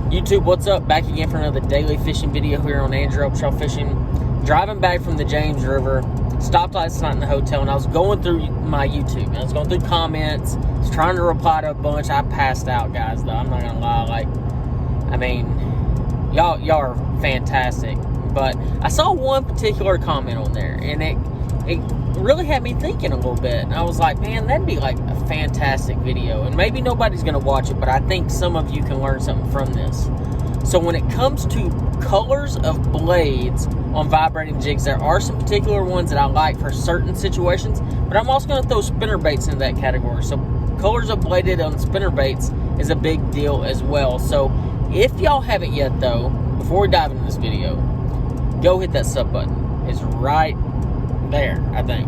YouTube, what's up? Back again for another daily fishing video here on Andrew Upshaw Fishing. Driving back from the James River, stopped last night in the hotel, and I was going through my YouTube. I was going through comments, I was trying to reply to a bunch. I passed out, guys, though. I'm not gonna lie. Y'all are fantastic. But I saw one particular comment on there, and it really had me thinking a little bit. And I was like, man, that'd be like a fantastic video. And maybe nobody's going to watch it, but I think some of you can learn something from this. So when it comes to colors of blades on vibrating jigs, there are some particular ones that I like for certain situations, but I'm also going to throw spinnerbaits into that category. So colors of bladed on spinnerbaits is a big deal as well. So if y'all haven't yet, though, before we dive into this video, go hit that sub button. It's right there, I think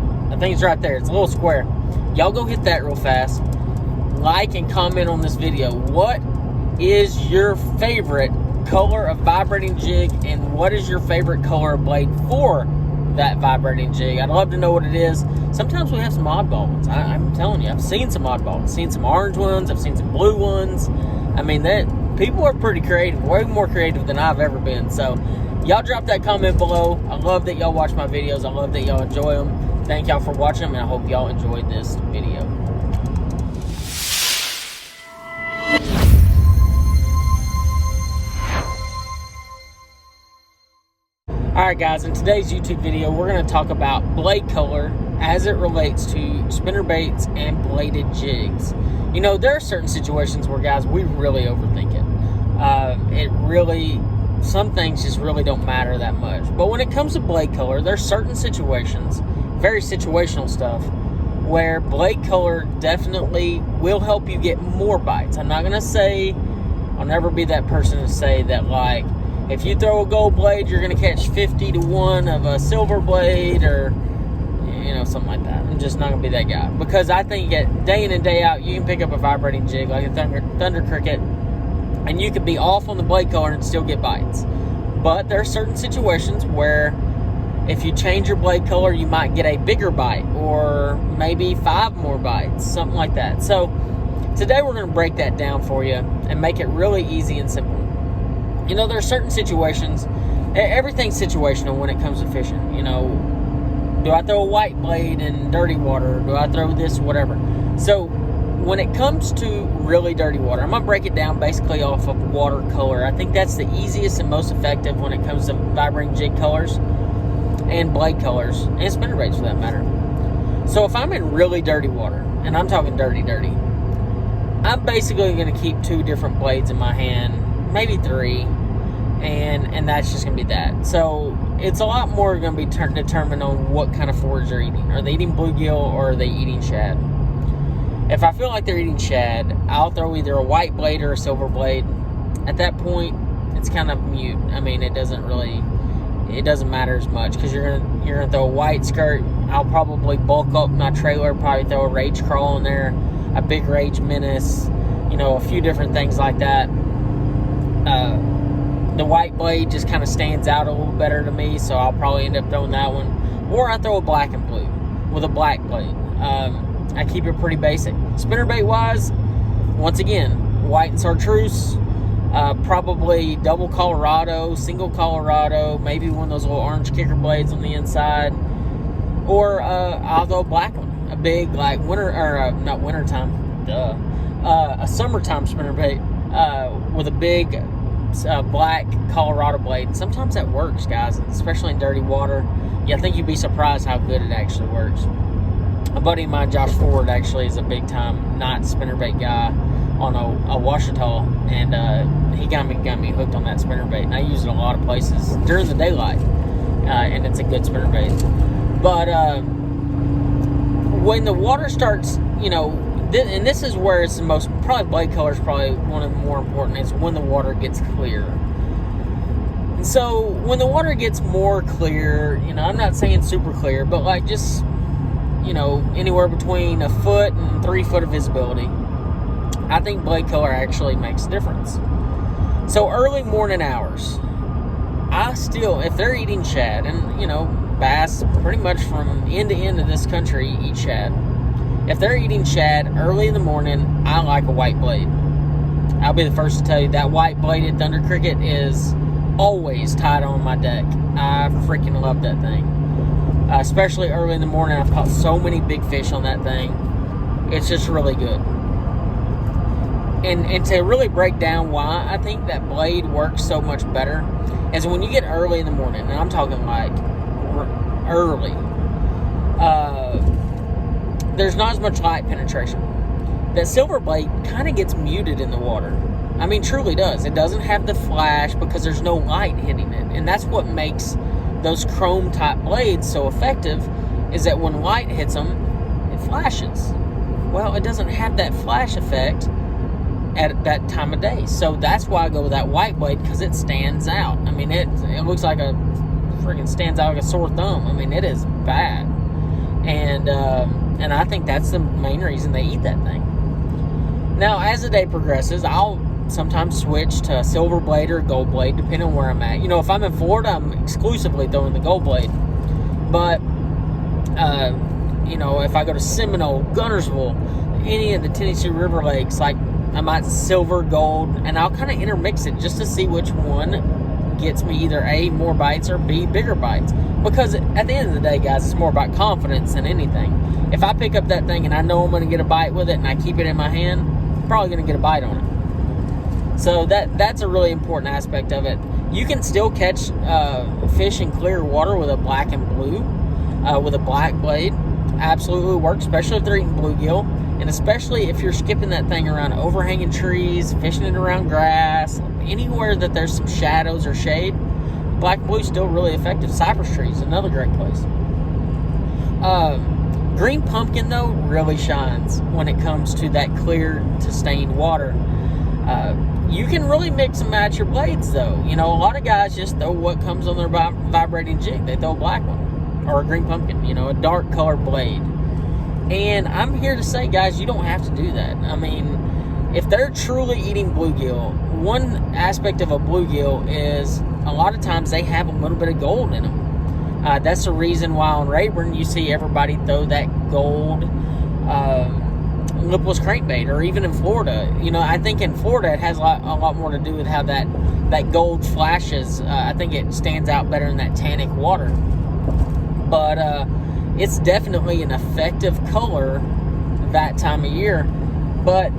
it's right there. It's a little square. Y'all go hit that real fast. Like and comment on this video. What is your favorite color of vibrating jig, and what is your favorite color of blade for that vibrating jig? I'd love to know what it is. Sometimes we have some oddball ones. I'm telling you, I've seen some oddballs. I've seen some orange ones. I've seen some blue ones. I mean, that people are pretty creative, way more creative than I've ever been. So y'all drop that comment below. I love that y'all watch my videos. I love that y'all enjoy them. Thank y'all for watching them, and I hope y'all enjoyed this video. Alright guys, in today's YouTube video, we're going to talk about blade color as it relates to spinnerbaits and bladed jigs. You know, there are certain situations where, guys, we really overthink it. Some things just really don't matter that much. But when it comes to blade color, there's certain situations, very situational stuff, where blade color definitely will help you get more bites. I'm not going to say, I'll never be that person to say that, like, if you throw a gold blade, you're going to catch 50 to 1 of a silver blade, or, you know, something like that. I'm just not going to be that guy. Because I think that day in and day out, you can pick up a vibrating jig like a thunder cricket, and you could be off on the blade color and still get bites. But there are certain situations where if you change your blade color, you might get a bigger bite, or maybe 5 more bites, something like that. So today we're going to break that down for you and make it really easy and simple. You know, there are certain situations, everything's situational when it comes to fishing. You know, do I throw a white blade in dirty water? Do I throw this, whatever? So when it comes to really dirty water, I'm going to break it down basically off of watercolor. I think that's the easiest and most effective when it comes to vibrating jig colors and blade colors, and spinnerbaits for that matter. So if I'm in really dirty water, and I'm talking dirty, I'm basically going to keep 2 different blades in my hand, maybe 3, and that's just going to be that. So it's a lot more going to be determined on what kind of forage they're eating. Are they eating bluegill, or are they eating shad? If I feel like they're eating shad, I'll throw either a white blade or a silver blade. At that point, it's kind of mute. I mean, it doesn't matter as much, because you're gonna throw a white skirt. I'll probably bulk up my trailer, probably throw a rage crawl in there, a big rage menace, you know, a few different things like that. The white blade just kind of stands out a little better to me, so I'll probably end up throwing that one. Or I throw a black and blue with a black blade. I keep it pretty basic. Spinnerbait wise, once again, white and chartreuse, probably double Colorado, single Colorado, maybe one of those little orange kicker blades on the inside, or I'll throw a black one, a big, like, not wintertime, a summertime spinnerbait with a big black Colorado blade. Sometimes that works, guys, especially in dirty water. Yeah, I think you'd be surprised how good it actually works. A buddy of mine, Josh Ford, actually is a big-time night spinnerbait guy on a Washita, and he got me hooked on that spinnerbait. And I use it in a lot of places during the daylight, and it's a good spinnerbait. But when the water starts, you know, and this is where it's the most, probably blade color is probably one of the more important, is when the water gets clear. And so when the water gets more clear, you know, I'm not saying super clear, but like just, you know, anywhere between 1 foot and 3 foot of visibility, I think blade color actually makes a difference. So early morning hours, if they're eating shad, and, you know, bass pretty much from end to end of this country eat shad. If they're eating shad early in the morning, I like a white blade. I'll be the first to tell you that white bladed Thunder Cricket is always tied on my deck. I freaking love that thing. Especially early in the morning, I've caught so many big fish on that thing. It's just really good. And to really break down why I think that blade works so much better is when you get early in the morning, and I'm talking like early, there's not as much light penetration. That silver blade kind of gets muted in the water. I mean, truly does. It doesn't have the flash because there's no light hitting it. And that's what makes those chrome type blades so effective, is that when light hits them, it flashes. Well, it doesn't have that flash effect at that time of day. So that's why I go with that white blade, because it stands out. I mean, it looks like a freaking stands out like a sore thumb. I mean, it is bad. And I think that's the main reason they eat that thing. Now, as the day progresses, I'll sometimes switch to silver blade or gold blade, depending on where I'm at. You know, if I'm in Florida, I'm exclusively throwing the gold blade. But, you know, if I go to Seminole, Guntersville, any of the Tennessee River lakes, like, I might silver, gold, and I'll kind of intermix it just to see which one gets me either A, more bites, or B, bigger bites. Because at the end of the day, guys, it's more about confidence than anything. If I pick up that thing and I know I'm going to get a bite with it and I keep it in my hand, I'm probably going to get a bite on it. So that's a really important aspect of it. You can still catch fish in clear water with a black and blue, with a black blade. Absolutely works, especially if they're eating bluegill. And especially if you're skipping that thing around overhanging trees, fishing it around grass, anywhere that there's some shadows or shade, black and blue is still really effective. Cypress trees, another great place. Green pumpkin, though, really shines when it comes to that clear to stained water. You can really mix and match your blades, though. You know, a lot of guys just throw what comes on their vibrating jig. They throw a black one or a green pumpkin, you know, a dark colored blade. And I'm here to say, guys, you don't have to do that. I mean, if they're truly eating bluegill, one aspect of a bluegill is a lot of times they have a little bit of gold in them. That's the reason why on Rayburn you see everybody throw that gold lipless crankbait, or even in Florida. You know, I think in Florida it has a lot more to do with how that gold flashes. I think it stands out better in that tannic water. But it's definitely an effective color that time of year. But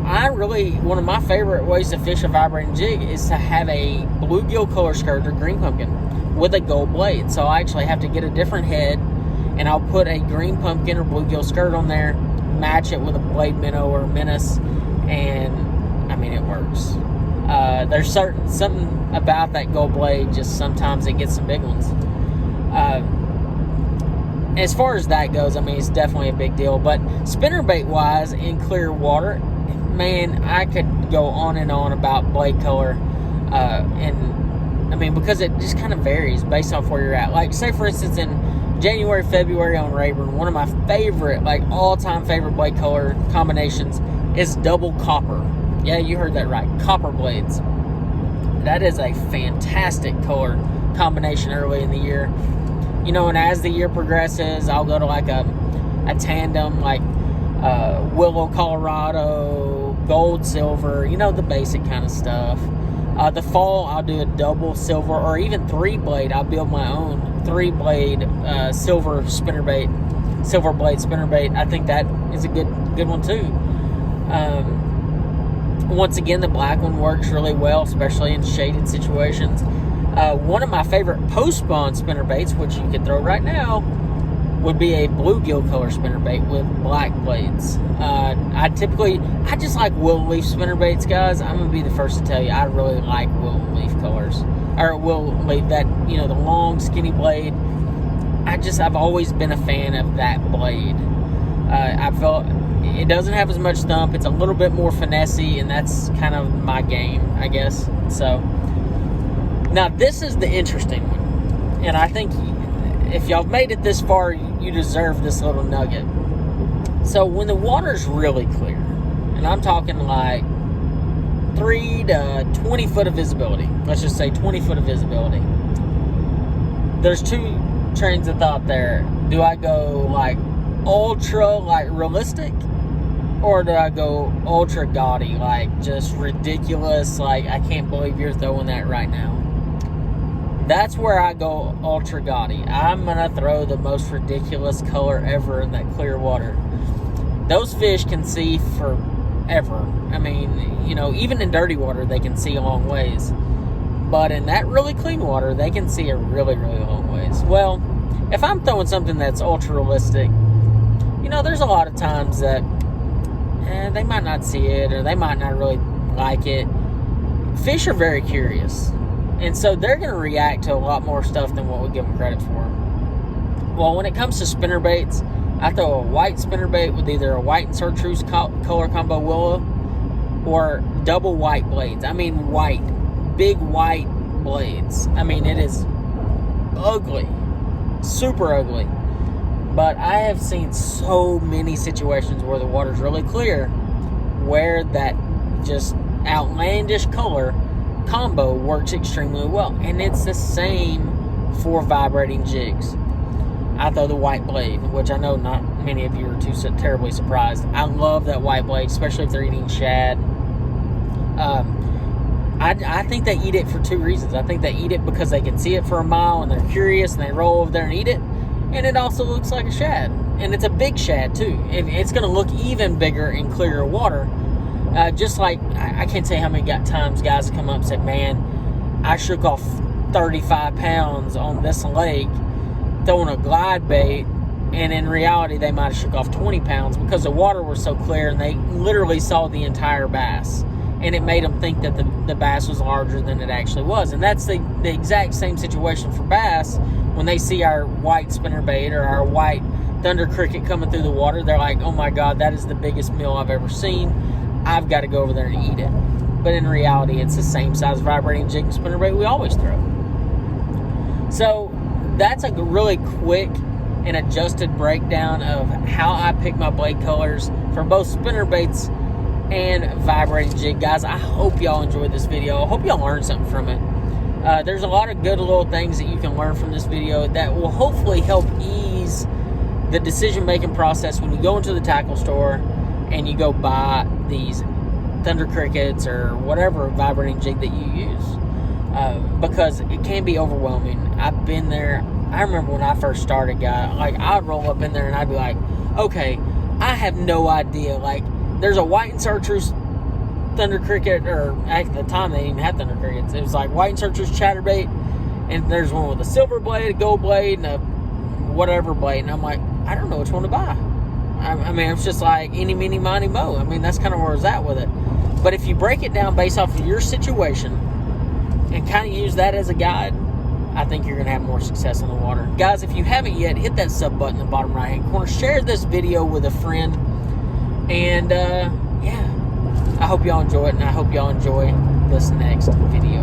I really, one of my favorite ways to fish a vibrating jig is to have a bluegill color skirt or green pumpkin with a gold blade. So I actually have to get a different head, and I'll put a green pumpkin or bluegill skirt on there, match it with a blade minnow or a menace, and I mean, it works. There's something about that gold blade, just sometimes it gets some big ones. As far as that goes, I mean, it's definitely a big deal. But spinnerbait wise, in clear water, man, I could go on and on about blade color. And I mean, because it just kind of varies based off where you're at. Like, say for instance, in January, February on Rayburn, one of my favorite, like all-time favorite blade color combinations is double copper. Yeah, you heard that right, copper blades. That is a fantastic color combination early in the year. You know, and as the year progresses, I'll go to like a tandem, like Willow, Colorado, gold, silver, you know, the basic kind of stuff. The fall, I'll do a double silver, or even 3-blade. I'll build my own 3-blade silver spinnerbait, silver blade spinnerbait. I think that is a good one too. Once again, the black one works really well, especially in shaded situations. One of my favorite post-spawn spinnerbaits, which you could throw right now, would be a bluegill color spinnerbait with black blades. I just like willow leaf spinnerbaits, guys. I'm going to be the first to tell you, I really like willow leaf colors. Or willow leaf, that, you know, the long, skinny blade. I've always been a fan of that blade. I felt it doesn't have as much thump. It's a little bit more finessey, and that's kind of my game, I guess. So, now this is the interesting one. And I think if y'all made it this far, you deserve this little nugget. So when the water's really clear, and I'm talking like 3 to 20 foot of visibility, let's just say 20 foot of visibility, there's two trains of thought there. Do I go like ultra, like realistic, Or do I go ultra gaudy, like just ridiculous, like I can't believe you're throwing that right now? That's where I go ultra gaudy. I'm going to throw the most ridiculous color ever in that clear water. Those fish can see forever. I mean, you know, even in dirty water, they can see a long ways. But in that really clean water, they can see a really, really long ways. Well, if I'm throwing something that's ultra realistic, you know, there's a lot of times that they might not see it, or they might not really like it. Fish are very curious, and so they're going to react to a lot more stuff than what we give them credit for. Well, when it comes to spinnerbaits, I throw a white spinnerbait with either a white and chartreuse color combo willow or double white blades. I mean white, big white blades. I mean, it is ugly, super ugly. But I have seen so many situations where the water's really clear, where that just outlandish color combo works extremely well. And it's the same for vibrating jigs. I throw the white blade, which I know not many of you are too terribly surprised. I love that white blade, especially if they're eating shad. I think they eat it for two reasons. I think they eat it because they can see it for a mile and they're curious and they roll over there and eat it. And it also looks like a shad. And it's a big shad, too. It's going to look even bigger in clearer water. Just like, I can't say how many times guys come up and said, man, I shook off 35 pounds on this lake throwing a glide bait. And in reality, they might have shook off 20 pounds because the water was so clear and they literally saw the entire bass. And it made them think that the bass was larger than it actually was. And that's the exact same situation for bass. When they see our white spinnerbait or our white thunder cricket coming through the water, they're like, oh my God, that is the biggest meal I've ever seen. I've got to go over there and eat it. But in reality, it's the same size vibrating jig and spinnerbait we always throw. So that's a really quick and adjusted breakdown of how I pick my blade colors for both spinnerbaits and vibrating jig. Guys, I hope y'all enjoyed this video. I hope y'all learned something from it. There's a lot of good little things that you can learn from this video that will hopefully help ease the decision-making process when you go into the tackle store and you go buy these thunder crickets or whatever vibrating jig that you use, because it can be overwhelming. I've been there. I remember when I first started, guy, like I'd roll up in there and I'd be like, okay, I have no idea. Like, there's a white and chartreuse thunder cricket, or at the time they didn't even have thunder crickets. It was like white and chartreuse chatterbait, and there's one with a silver blade, a gold blade, and a whatever blade. And I'm like, I don't know which one to buy. I mean, it's just like any, meeny, miny, mo. I mean, that's kind of where I was at with it. But if you break it down based off of your situation and kind of use that as a guide, I think you're going to have more success in the water. Guys, if you haven't yet, hit that sub button in the bottom right-hand corner. Share this video with a friend. And, yeah, I hope y'all enjoy it, and I hope y'all enjoy this next video.